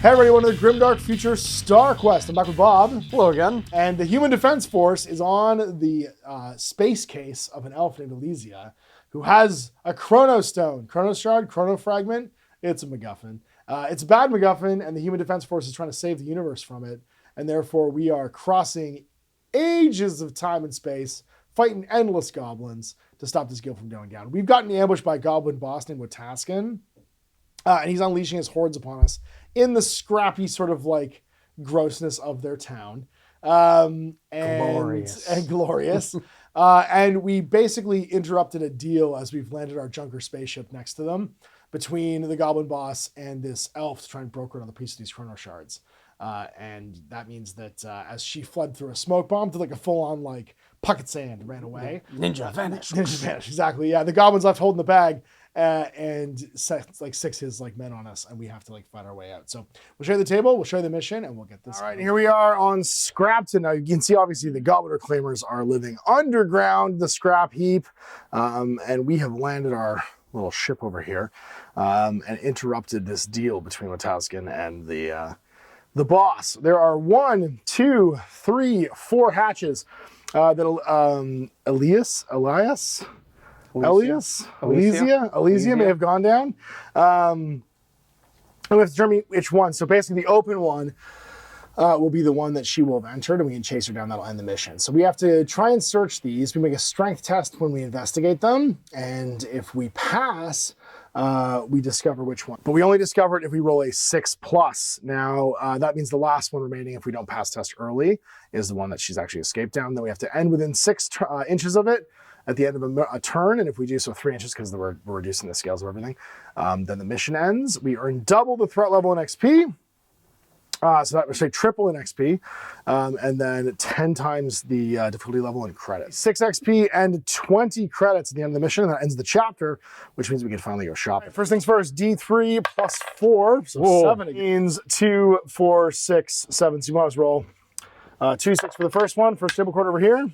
Hey everybody, welcome to the Grimdark Future StarQuest. I'm back with Bob. Hello again. And the Human Defense Force is on the space case of an elf named Elysia, who has a Chrono Stone, Chrono Shard, Chrono Fragment. It's a MacGuffin. It's a bad MacGuffin, and the Human Defense Force is trying to save the universe from it. And therefore, we are crossing ages of time and space, fighting endless goblins to stop this guild from going down. We've gotten ambushed by a goblin boss named Wataskin, and he's unleashing his hordes upon us in the scrappy sort of like grossness of their town. Glorious. And glorious. And we basically interrupted a deal as we've landed our Junker spaceship next to them between the goblin boss and this elf to try and broker another piece of these Chrono Shards. And that means that as she fled through a smoke bomb to like a full-on like pocket sand and ran away. Ninja vanish. Ninja vanish, exactly. Yeah, the goblin's left holding the bag. And sets like six his like men on us, and we have to like fight our way out. So we'll show you the table, we'll show you the mission, and we'll get this. All right, here we are on Scrapton. Now you can see obviously the goblin reclaimers are living underground the scrap heap, and we have landed our little ship over here and interrupted this deal between Wataskin and the boss. There are 1, 2, 3, 4 hatches that Elysia may have gone down. And we have to determine which one. So basically the open one will be the one that she will have entered, and we can chase her down. That'll end the mission. So we have to try and search these. We make a strength test when we investigate them. And if we pass, we discover which one. But we only discover it if we roll a 6+. Now, that means the last one remaining, if we don't pass test early, is the one that she's actually escaped down. Then we have to end within 6 inches of it at the end of a turn, and if we do so 3 inches, because we're reducing the scales of everything, then the mission ends. We earn double the threat level in XP, so that would say triple in XP, and then 10 times the difficulty level in credits. 6 XP and 20 credits at the end of the mission, and that ends the chapter, which means we can finally go shopping. Right, first things first, D3 plus 4, so whoa. 7 means 2, 4, 6, 7, so you might as well roll 2, 6 for the first one, first table quarter over here.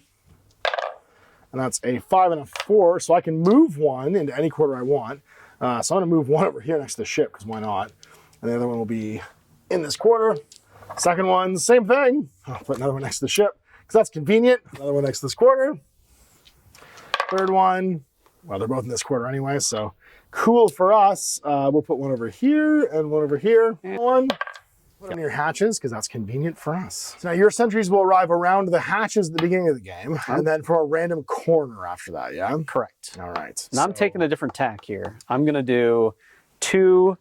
And that's a 5 and a 4, so I can move one into any quarter I want. So I'm gonna move one over here next to the ship, because why not? And the other one will be in this quarter. Second one, same thing. I'll put another one next to the ship, because that's convenient. Another one next to this quarter. Third one, well, they're both in this quarter anyway, so cool for us. We'll put one over here and one over here. One. Put them in your hatches, because that's convenient for us. So now your sentries will arrive around the hatches at the beginning of the game, and then from a random corner after that, yeah? Correct. All right. Now I'm taking a different tack here. I'm going to do two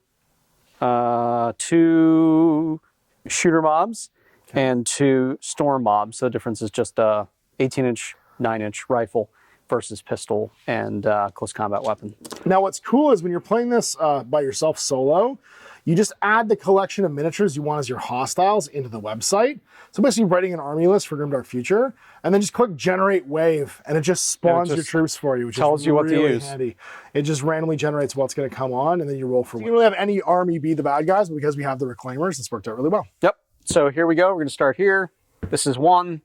shooter mobs and 2 storm mobs. So the difference is just a 18-inch, 9-inch rifle versus pistol and close combat weapon. Now what's cool is when you're playing this by yourself solo, you just add the collection of miniatures you want as your hostiles into the website. So basically writing an army list for Grimdark Future, and then just click generate wave, and it just spawns your troops for you, which tells you what to use. Handy. It just randomly generates what's going to come on, and then you roll for one. You can really have any army be the bad guys, but because we have the reclaimers, it's worked out really well. Yep. So here we go. We're going to start here. This is 1.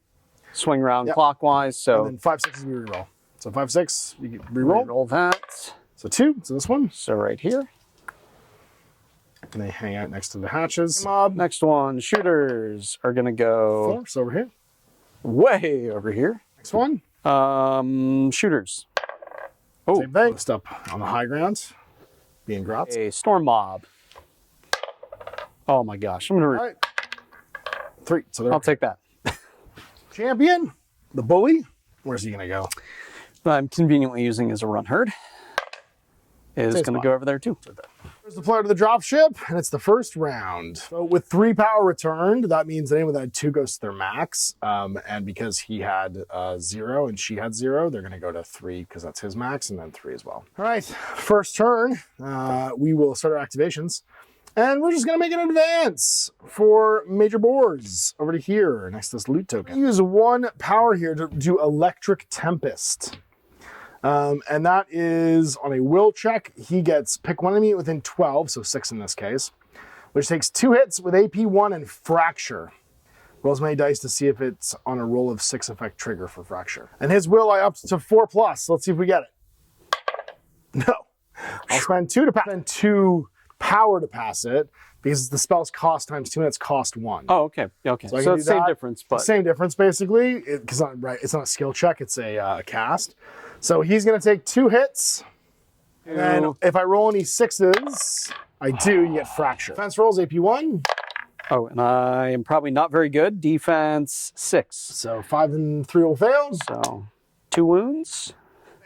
Swing around clockwise. So and then 5, 6 is we reroll. So 5, 6, you reroll. Roll that. So 2. So this one. So right here. And they hang out next to the hatches. Mob. Next one, shooters are going to go 4, so over here. Way over here. Next one. Shooters. Oh, same thing. Just up on the high ground, being dropped. A storm mob. Oh my gosh. I'm going to... All right. 3. So I'll take that. Champion, the bully. Where's he going to go? I'm conveniently using as a run herd. Is going to go over there too. There's the player to the dropship, and it's the first round. So with 3 power returned, that means that anyone that had 2 goes to their max. And because he had 0 and she had 0, they're going to go to 3 because that's his max, and then 3 as well. All right, first turn, we will start our activations. And we're just going to make an advance for major boards over to here next to this loot token. Use 1 power here to do Electric Tempest. And that is on a will check. He gets pick 1 enemy within 12, so 6 in this case, which takes 2 hits with AP 1 and Fracture. Rolls many dice to see if it's on a roll of 6 effect trigger for Fracture. And his will I upped to 4+. Let's see if we get it. No. I'll spend 2 to pass. And 2 power to pass it because the spell's cost times 2 and it's cost 1. Oh, okay. Okay. So I can it's do same that. difference, but Same difference basically. Because it's not a skill check, it's a cast. So he's going to take 2 hits. And then if I roll any 6s, I do, you get fracture. Defense rolls AP 1. oh, and I am probably not very good. Defense 6. So 5 and 3 will fail. So 2 wounds.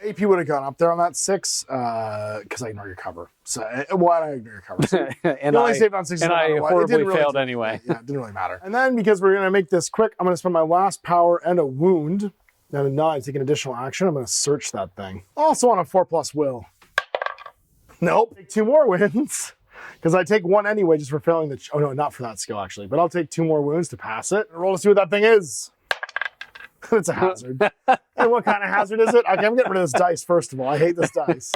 AP would have gone up there on that 6 because I ignore your cover. So why did I ignore your cover? So and you only saved on 6. and I horribly failed anyway. Yeah, it didn't really matter. And then because we're going to make this quick, I'm going to spend my last power and a wound. And now I take an additional action. I'm going to search that thing. Also on a 4+ will. Nope. Take 2 more wins. Because I take 1 anyway just for failing the... oh, no, not for that skill, actually. But I'll take 2 more wounds to pass it. Roll to see what that thing is. It's a hazard. And what kind of hazard is it? Okay, I'm getting rid of this dice, first of all. I hate this dice.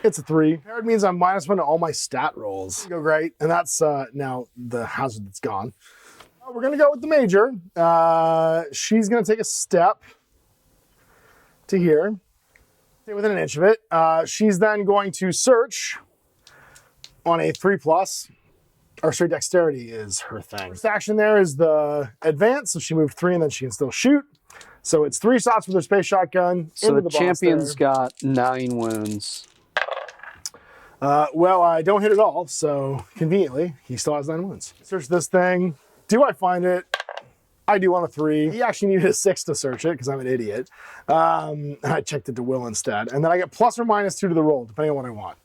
It's a 3. Paired means I'm -1 to all my stat rolls. Go great. And that's now the hazard that's gone. We're going to go with the major. She's going to take a step to here. Stay within an inch of it. She's then going to search on a 3+. Or sorry, dexterity is her thing. First action there is the advance, so she moved 3 and then she can still shoot. So it's 3 shots with her space shotgun. So the champion's got 9 wounds. Well, I don't hit at all, so conveniently, he still has 9 wounds. Search this thing. Do I find it? I do on a 3. He actually needed a 6 to search it because I'm an idiot. I checked it to will instead. And then I get +or -2 to the roll, depending on what I want.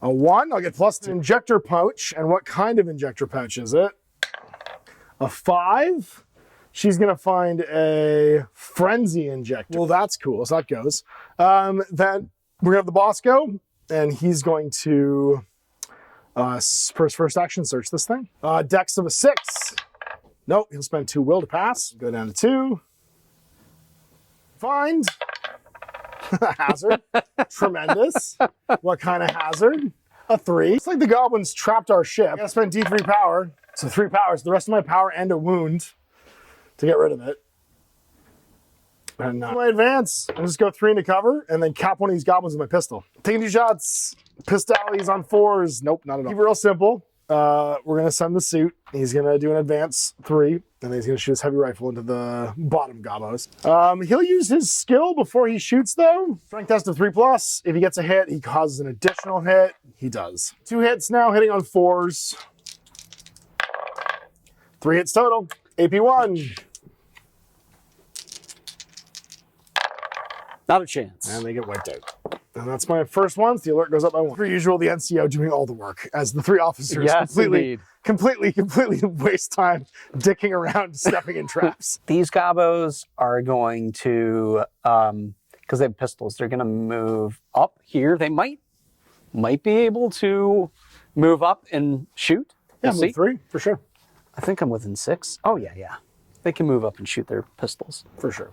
A 1, I'll get +2. Injector pouch, and what kind of injector pouch is it? A 5, she's gonna find a frenzy injector. Well, that's cool, so that goes. Then we're gonna have the boss go, and he's going to, for his first action, search this thing. Dex of a 6. Nope, he'll spend 2 will to pass. Go down to 2. Find. Hazard. Tremendous. What kind of hazard? A 3. It's like the goblins trapped our ship. I gotta spend D3 power. So 3 powers. The rest of my power and a wound to get rid of it. And my advance. I'll just go 3 into cover and then cap one of these goblins with my pistol. Taking 2 shots. Pistolies on 4s. Nope, not at all. Keep it real simple. We're gonna send the suit. He's gonna do an advance 3, and then he's gonna shoot his heavy rifle into the bottom gobos. He'll use his skill before he shoots though. Strength test of 3+. If he gets a hit, he causes an additional hit. He does. 2 hits now, hitting on 4s. 3 hits total. AP 1. Not a chance. And they get wiped out. And that's my first one. The alert goes up by 1. Per usual, the NCO doing all the work as the 3 officers completely waste time dicking around, stepping in traps. These gobos are going to, because they have pistols, they're going to move up here. They might be able to move up and shoot. Yeah, We'll move see. 3 for sure. I think I'm within 6. Oh yeah. They can move up and shoot their pistols. For sure.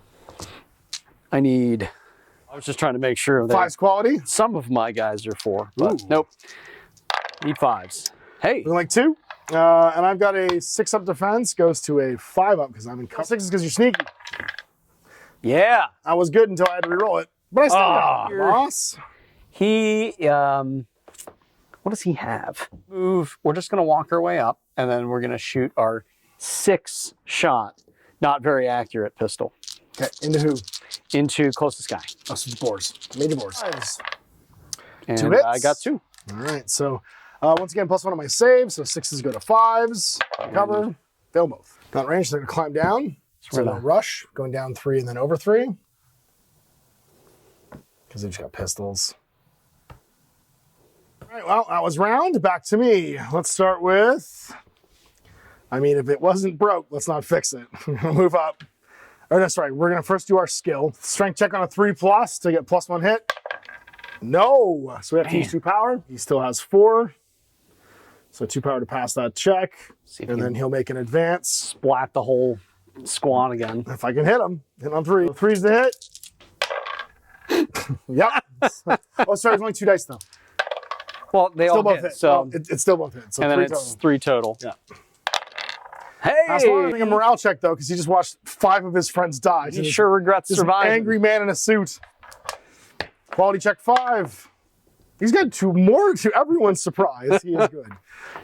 I was just trying to make sure that 5's quality. some of my guys are 4, but nope. Need 5s. Hey, Looking like 2. And I've got a 6 up defense, goes to a 5 up because I'm in cover. 6 is because you're sneaky. yeah. I was good until I had to reroll it. But I still got it. Boss. He, what does he have? Move. We're just going to walk our way up, and then we're going to shoot our 6-shot, not very accurate pistol. Okay, into who? Into closest guy. Oh, so boars. Major boars. 5s. And 2 hits. I got 2. All right, so once again, +1 on my save, so 6s go to 5s. Cover, fail both. Not range, so they're gonna climb down. So they'll rush, going down 3 and then over 3. Because they just got pistols. All right, well, that was round. Back to me. Let's start with, I mean, if it wasn't broke, let's not fix it. We're gonna move up. Or no, sorry, we're gonna first do our skill. Strength check on a 3+ to get +1 hit. No, so we have to use 2 power. He still has 4. So 2 power to pass that check. And then he'll make an advance. Splat the whole squad again. If I can hit him, hit on 3. 3's the hit. Yep. Oh, sorry, there's only 2 dice though. Well, they Still all both hit, hit. so Well, it's still both hit. So and then 3 it's total. 3 total. Yeah. Hey! That's one thing, a morale check though, because he just watched 5 of his friends die. He sure regrets This surviving. angry man in a suit. Quality check 5. He's got two more to everyone's surprise. He is good.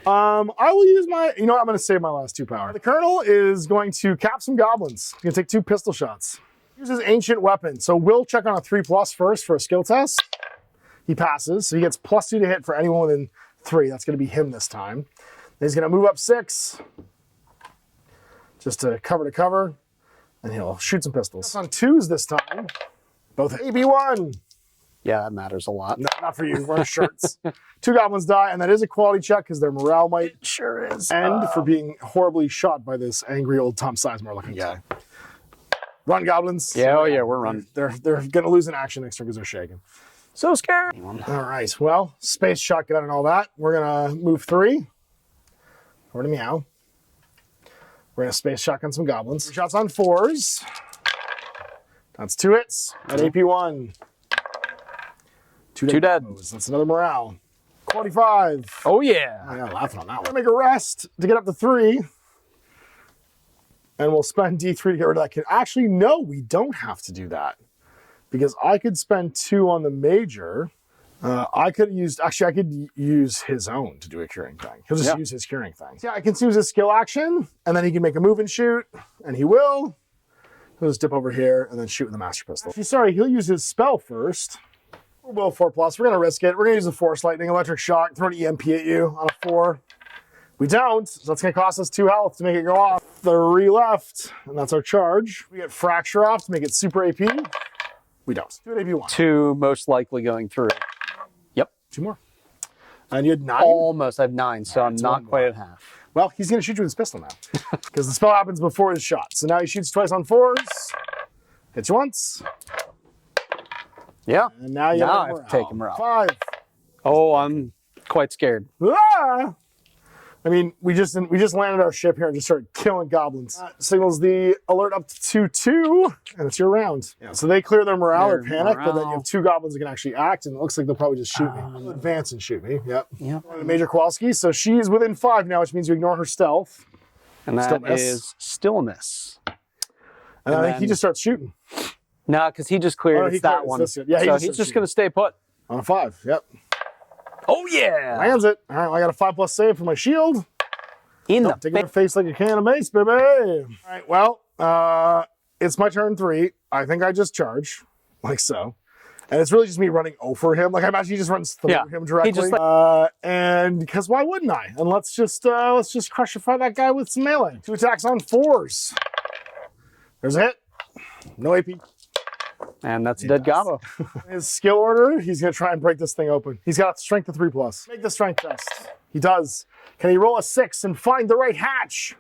I will use my, I'm going to save my last 2 power. The Colonel is going to cap some goblins. He's going to take 2 pistol shots. Use his ancient weapon. So we'll check on a 3+ first for a skill test. He passes, so he gets +2 to hit for anyone within 3. That's going to be him this time. Then he's going to move up 6, just to cover, and he'll shoot some pistols. On 2s this time, both AB1. Yeah, that matters a lot. No, not for you. We're shirts. 2 goblins die, and that is a quality check because their morale might Sure is. end for being horribly shot by this angry old Tom Sizemore looking guy. Run, goblins. Yeah, oh yeah, we're running. They're going to lose an action next turn because they're shaking. So scary. All right, well, space shotgun and all that. We're going to move 3 over to Meow. We're going to space shotgun some goblins. 3 shots on 4s. That's 2 hits at AP1. 2 dead. That's another morale. Quality 5. Oh yeah. I got laughing on that one. We're going to make a rest to get up to 3. And we'll spend D3 to get rid of that kid. Actually, no, we don't have to do that. Because I could spend 2 on the major. I could use his own to do a curing thing. He'll just use his curing thing. Yeah, I can use his skill action, and then he can make a move and shoot, and he will. He'll just dip over here and then shoot with the Master Pistol. Actually, sorry, he'll use his spell first. We'll 4+. We're going to risk it. We're going to use the Force Lightning, Electric Shock, throw an EMP at you on a 4. We don't, so that's going to cost us 2 health to make it go off. 3 left, and that's our charge. We get Fracture off to make it super AP. We don't. Do it AP1. 2 most likely going through. Yep. 2 more. And you had 9? Almost. I have 9, so I'm not quite at half. Well, he's going to shoot you with his pistol now. Because the spell happens before his shot. So now he shoots twice on 4s. Hits you once. Yeah. And now you have to take him out. 5. Oh, I'm quite scared. Ah! I mean, we just landed our ship here and just started killing goblins. Signals the alert up to 2, and it's your round. Yeah, so they clear their morale or panic, but then you have 2 goblins that can actually act, and it looks like they'll probably just shoot me. They'll advance and shoot me. Yep. Major Kowalski, so she's within 5 now, which means you ignore her stealth. And that is still a miss. And I think he just starts shooting. No, because he just cleared that one. Yeah, so he's just going to stay put. On a 5, yep. Oh, yeah. Lands it. All right, I got a 5+ save for my shield. Taking the face like a can of mace, baby. All right, well, it's my turn 3. I think I just charge, like so. And it's really just me running over him. Like, I imagine he just runs through him directly. And because why wouldn't I? And let's just crushify that guy with some melee. 2 attacks on 4s. There's a hit. No AP. And that's a dead gobbo. His skill order, he's going to try and break this thing open. He's got strength of 3+. Make the strength test. He does. Can he roll a 6 and find the right hatch?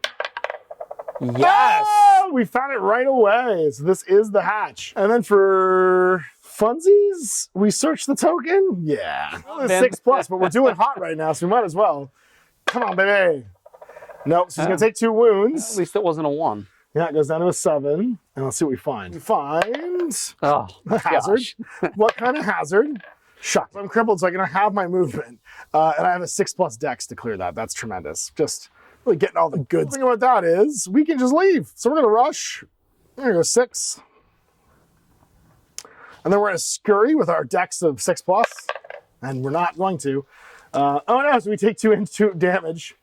Yes! Oh, we found it right away. So this is the hatch. And then for funsies, we search the token? Yeah. Well, it's 6+, but we're doing hot right now, so we might as well. Come on, baby. Nope, so he's going to take 2 wounds. At least it wasn't a 1. Yeah, it goes down to a 7, and let's see what we find. We find a hazard. What kind of hazard? Shock. I'm crippled, so I can have my movement, and I have a 6+ dex to clear that. That's tremendous. Just really getting all the goods. The thing about that is we can just leave. So we're gonna rush. We're gonna go 6, and then we're gonna scurry with our dex of 6+, and we're not going to. Oh no! So we take 2 damage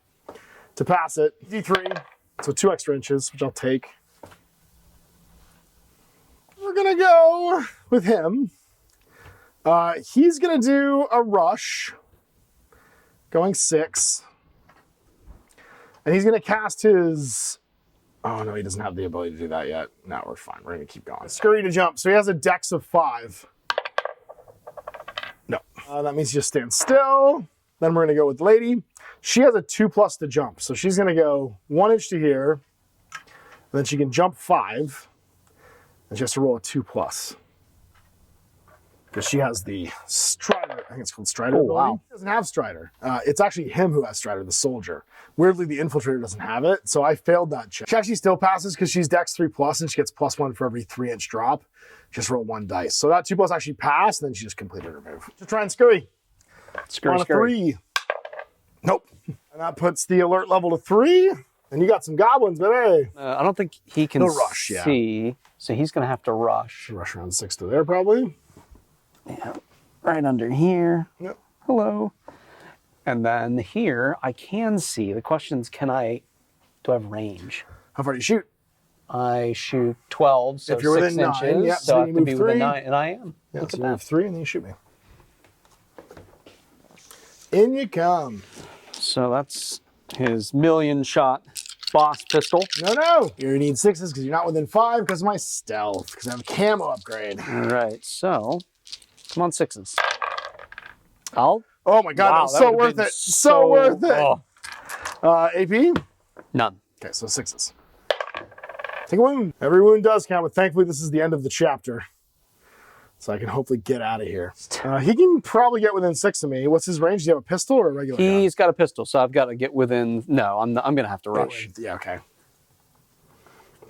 to pass it. D3. So 2 extra inches, which I'll take. We're gonna go with him. He's gonna do a rush, going 6. And he's gonna cast his, oh no, he doesn't have the ability to do that yet. No, we're fine, we're gonna keep going. Scurry to jump, so he has a dex of 5. No, that means he just stands still. Then we're gonna go with Lady. She has a 2+ to jump, so she's gonna go 1 inch to here, and then she can jump 5, and she has to roll a 2+. Because she has the Strider, I think it's called Strider ability. Wow. He doesn't have Strider. It's actually him who has Strider, the soldier. Weirdly, the Infiltrator doesn't have it, so I failed that check. She actually still passes because she's Dex 3+, and she gets +1 for every 3-inch drop. Just roll 1 dice. So that 2+ actually passed, and then she just completed her move. To try and scurry. Scurry, on a 3. Nope. And that puts the alert level to 3. And you got some goblins, baby. I don't think he can see, so he's going to have to rush. Rush around 6 to there, probably. Yeah, right under here. Yep. Hello. And then here I can see, the question is, do I have range? How far do you shoot? I shoot 12, so If you're 6 within inches. 9, yep, so so I you have to move be 3. within 9, and I am. Yeah, Look so at you that. move 3 and then you shoot me. In you come. So that's his million-shot boss pistol. No. You need 6s because you're not within 5 because of my stealth, because I have a camo upgrade. All right, so come on, 6s. Oh my God, that was so worth it. So worth it. Oh. AP? None. Okay, so 6s. Take a wound. Every wound does count, but thankfully this is the end of the chapter. So I can hopefully get out of here. He can probably get within 6 of me. What's his range? Do you have a pistol or a regular gun? He's got a pistol, so I've got to get within... No, I'm going to have to rush. Yeah, okay.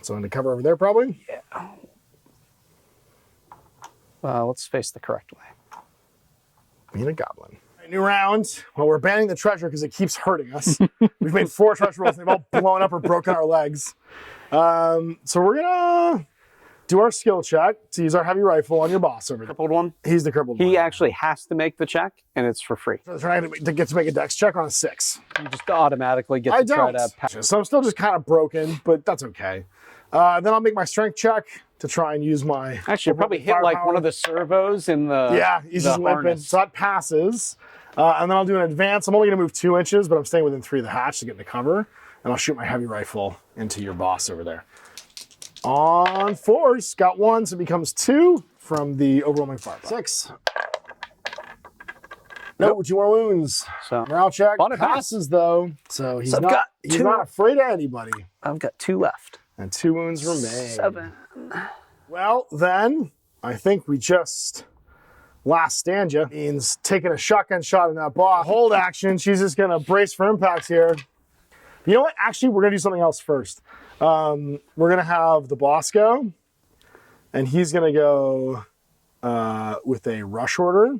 So I'm going to cover over there probably? Yeah. Let's face the correct way. Being a goblin. New round. Well, we're banning the treasure because it keeps hurting us. We've made 4 treasure rolls and they've all blown up or broken our legs. So we're going to do our skill check to use our heavy rifle on your boss over there. Crippled one? He's the crippled one. He actually has to make the check, and it's for free. So trying to get to make a dex check on a 6. You just automatically get I to try don't. to... So I'm still just kind of broken, but that's okay. Then I'll make my strength check to try and use my... Actually, you probably hit like one of the servos in the Yeah, he's just limping. harness. So that passes. And then I'll do an advance. I'm only going to move 2 inches, but I'm staying within 3 of the hatch to get into cover. And I'll shoot my heavy rifle into your boss over there. On force, got 1, so it becomes 2 from the overwhelming fire. 6. No, 2 more wounds. So Morale check on it passes though, so he's So I've got he's 2. not afraid of anybody. I've got 2 left. And 2 wounds remain. 7. Well, then I think we just last stand you. Means taking a shotgun shot in that boss. Hold action. She's just gonna brace for impact here. You know what? Actually, we're gonna do something else first. We're gonna have the boss go, and he's gonna go with a rush order.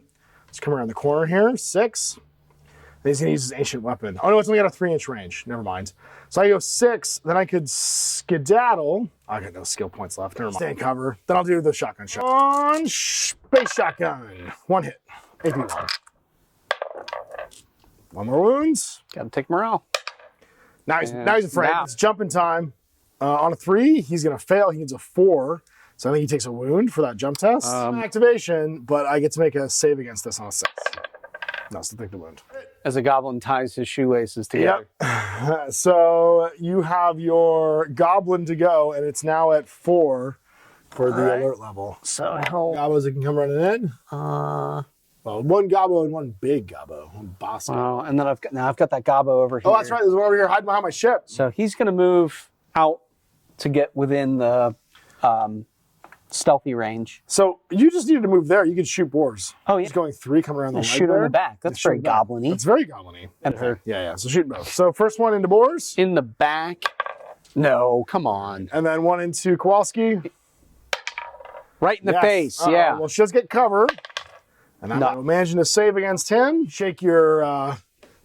Let's come around the corner here. 6. And he's gonna use his ancient weapon. Oh no, it's only got a 3-inch range. Never mind. So I go 6, then I could skedaddle. I got no skill points left. Never mind. Stay in cover. Then I'll do the shotgun shot. On space shotgun. 1 hit. AP 1. 1 more wounds. Got to take morale. Now he's afraid. Now. It's jumping time. On a 3, he's gonna fail. He needs a 4. So I think he takes a wound for that jump test. Activation, but I get to make a save against this on a 6. No, still take the wound. As a goblin ties his shoelaces together. Yep. So you have your goblin to go, and it's now at 4 for the alert level. So he'll... Gobos that can come running in. Well, 1 gobbo and 1 big gobbo. 1 boss. Oh, and then I've got that gobbo over here. Oh, that's right. There's one over here hiding behind my ship. So he's going to move out to get within the stealthy range. So you just needed to move there. You could shoot boars. Oh, yeah. Just going 3, come around the leg Shoot there. in the back. That's very goblin-y. That's very goblin-y. And her Yeah. So shoot both. So first one into boars. in the back. No, come on. And then 1 into Kowalski. Right in the Yes. face, Uh-oh. yeah. Well, she'll just get cover. And I'm No. managing to save against him. Shake your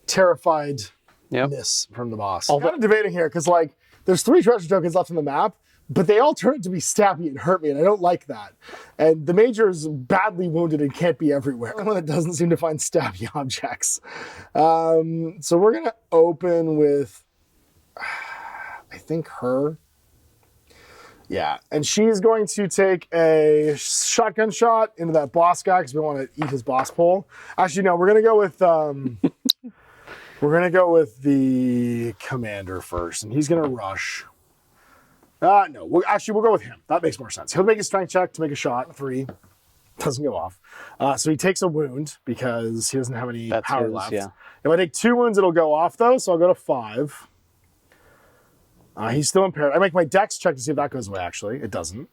terrified Yep. miss from the boss. Oh, I'm kind of debating here because, like, there's 3 treasure tokens left on the map, but they all turn out to be stabby and hurt me, and I don't like that. And the major is badly wounded and can't be everywhere. The one that doesn't seem to find stabby objects. So we're going to open with, I think, her. Yeah, and she's going to take a shotgun shot into that boss guy because we want to eat his boss pole. Actually, no, we're going to go with we're going to go with the commander first, and he's going to rush. No, we'll go with him. That makes more sense. He'll make a strength check to make a shot. 3 doesn't go off, so he takes a wound because he doesn't have any power left. Yeah. If I take 2 wounds, it'll go off though, so I'll go to 5. He's still impaired. I make my dex check to see if that goes away, actually. It doesn't.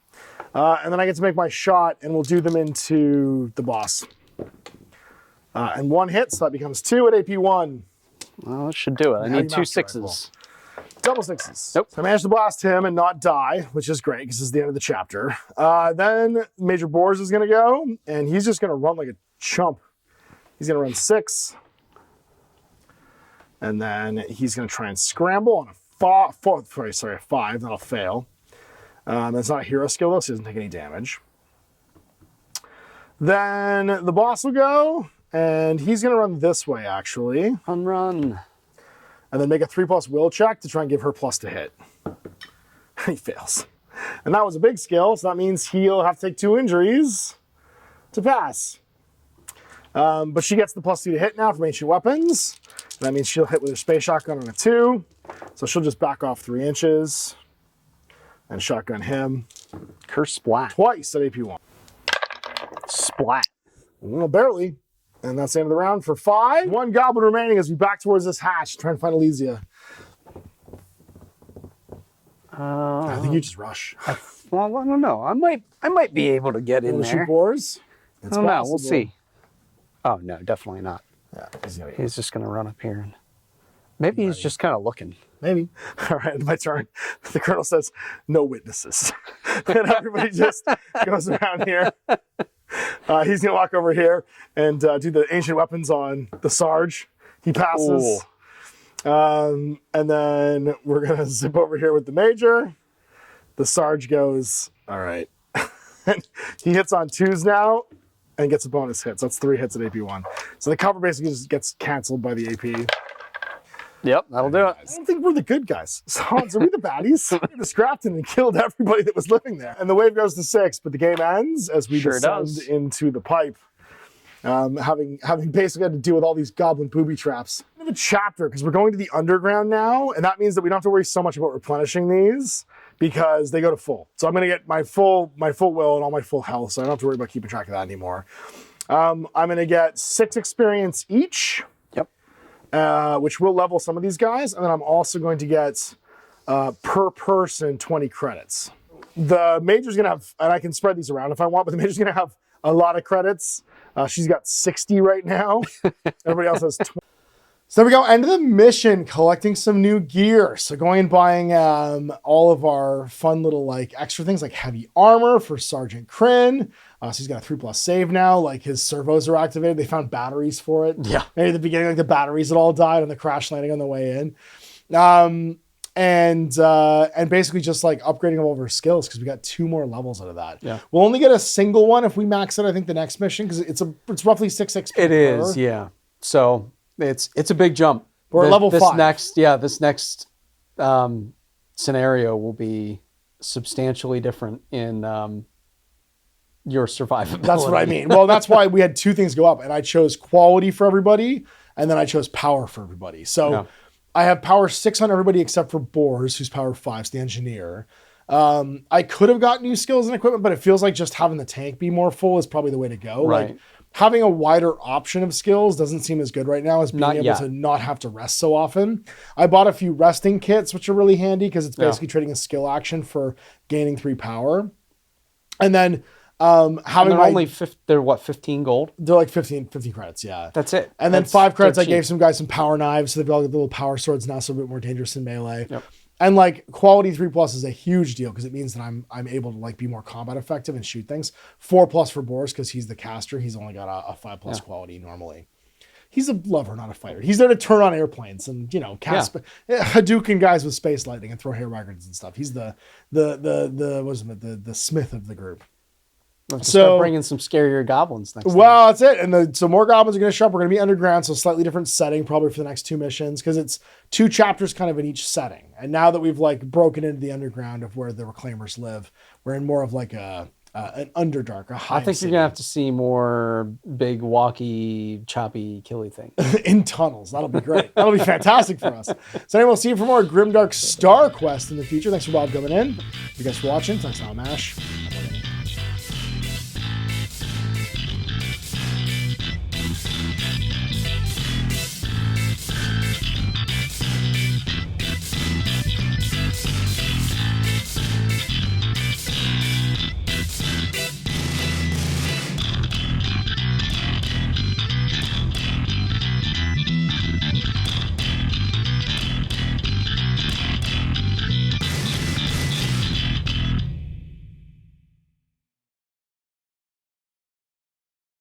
And then I get to make my shot, and we'll do them into the boss. And 1 hit, so that becomes 2 at AP 1. Well, it should do it. I need 2 6s. Double 6s. Nope. So I managed to blast him and not die, which is great, because this is the end of the chapter. Then Major Boars is going to go, and he's just going to run like a chump. He's going to run 6. And then he's going to try and scramble on a 5, that'll fail. That's not a hero skill though, so he doesn't take any damage. Then the boss will go, And he's going to run this way, actually. Run. And then make a 3+ will check to try and give her plus to hit. He fails. And that was a big skill, so that means he'll have to take 2 injuries to pass. But she gets the +2 to hit now from ancient weapons. And that means she'll hit with her space shotgun on a 2. So she'll just back off 3 inches and shotgun him. Curse splat. Twice at AP1. Splat. Well, barely. And that's the end of the round for 5. 1 goblin remaining as we back towards this hatch, trying to find Elysia. I think you just rush. Well, I don't know. I might be able to get in there. Shoot boars? I don't know. We'll see. Oh no, definitely not. Yeah, He's just gonna run up here and maybe he's just kind of looking. Maybe. All right, my turn. The colonel says, no witnesses. And everybody just goes around here. He's going to walk over here and do the ancient weapons on the Sarge. He passes. And then we're going to zip over here with the Major. The Sarge goes, all right. He hits on 2s now and gets a bonus hit. So that's 3 hits at AP1. So the cover basically just gets canceled by the AP. Yep, that'll do it. I don't think we're the good guys. So are we the baddies? We just scrapped and killed everybody that was living there. And the wave goes to 6, but the game ends as we descend into the pipe. Having basically had to deal with all these goblin booby traps. We have a chapter because we're going to the underground now, and that means that we don't have to worry so much about replenishing these because they go to full. So I'm going to get my full will and all my full health, so I don't have to worry about keeping track of that anymore. I'm going to get 6 experience each. Which will level some of these guys, and then I'm also going to get per person 20 credits. The Major's gonna have, and I can spread these around if I want, but the Major's gonna have a lot of credits. She's got 60 right now. Everybody else has 20. So there we go, end of the mission, collecting some new gear. So going and buying all of our fun little like extra things like heavy armor for Sergeant Kryn. So he's got a 3+ save now, like his servos are activated. They found batteries for it. Yeah. Maybe at the beginning, like the batteries had all died on the crash landing on the way in. And basically just like upgrading all of our skills because we got 2 more levels out of that. Yeah. We'll only get a single one if we max it, I think, the next mission because it's roughly 6 XP. It is, yeah. So it's a big jump. We're at level 5. This next scenario will be substantially different in your survivability. That's what I mean. Well, that's why we had 2 things go up, and I chose quality for everybody, and then I chose power for everybody. So I have power 6 on everybody except for Boars, who's power 5, so the engineer. I could have got new skills and equipment, but it feels like just having the tank be more full is probably the way to go. Right. Like having a wider option of skills doesn't seem as good right now as being able yet. to not have to rest so often. I bought a few resting kits, which are really handy because it's basically trading a skill action for gaining 3 power. And then having they're what, 15 gold? They're like 50 credits, yeah. That's it. And then 5 credits, I gave some guys some power knives, so they've got little power swords now, so a bit more dangerous in melee. Yep. And like quality 3+ is a huge deal because it means that I'm able to like be more combat effective and shoot things. 4+ for Boris because he's the caster. He's only got a 5+ quality normally. He's a lover, not a fighter. He's there to turn on airplanes and cast Hadouken guys with space lightning and throw hair records and stuff. He's the smith of the group. Let's start bringing some scarier goblins next time. That's it. And so more goblins are going to show up. We're going to be underground, so slightly different setting probably for the next 2 missions because it's 2 chapters kind of in each setting. And now that we've like broken into the underground of where the Reclaimers live, we're in more of like an Underdark, a high I think city. you're going to have to see more big, walky, choppy, killy things. In tunnels. That'll be great. That'll be fantastic for us. So anyway, we'll see you for more Grimdark StarQuest in the future. Thanks for Bob coming in. Thank you guys for watching. Thanks, Mash.